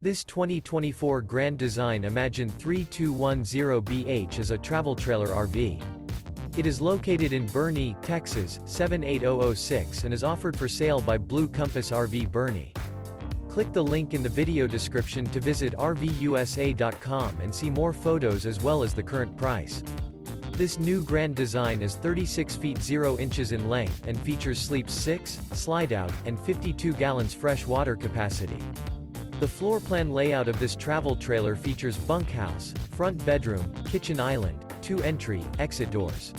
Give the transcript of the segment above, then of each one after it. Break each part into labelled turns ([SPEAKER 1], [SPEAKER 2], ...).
[SPEAKER 1] This 2024 Grand Design Imagine 3210BH is a travel trailer RV. It is located in Boerne, Texas, 78006 and is offered for sale by Blue Compass RV Boerne. Click the link in the video description to visit RVUSA.com and see more photos as well as the current price. This new Grand Design is 36 feet 0 inches in length and features sleeps 6, Slideout, and 52 gallons fresh water capacity. The floor plan layout of this travel trailer features bunkhouse, front bedroom, kitchen island, 2 entry, exit doors.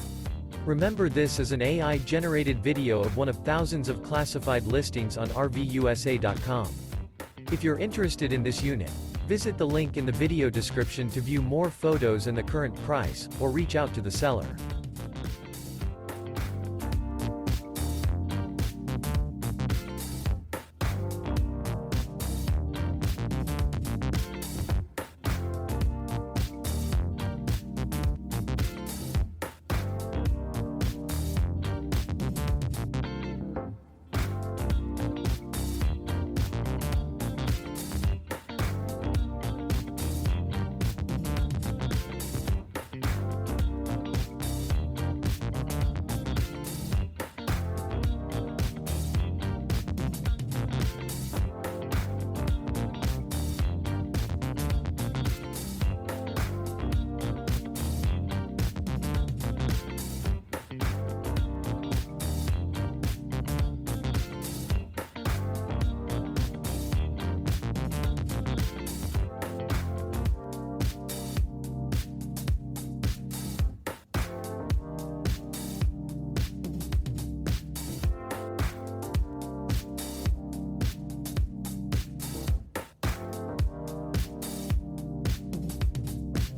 [SPEAKER 1] Remember, this is an AI-generated video of one of thousands of classified listings on RVUSA.com. If you're interested in this unit, visit the link in the video description to view more photos and the current price, or reach out to the seller.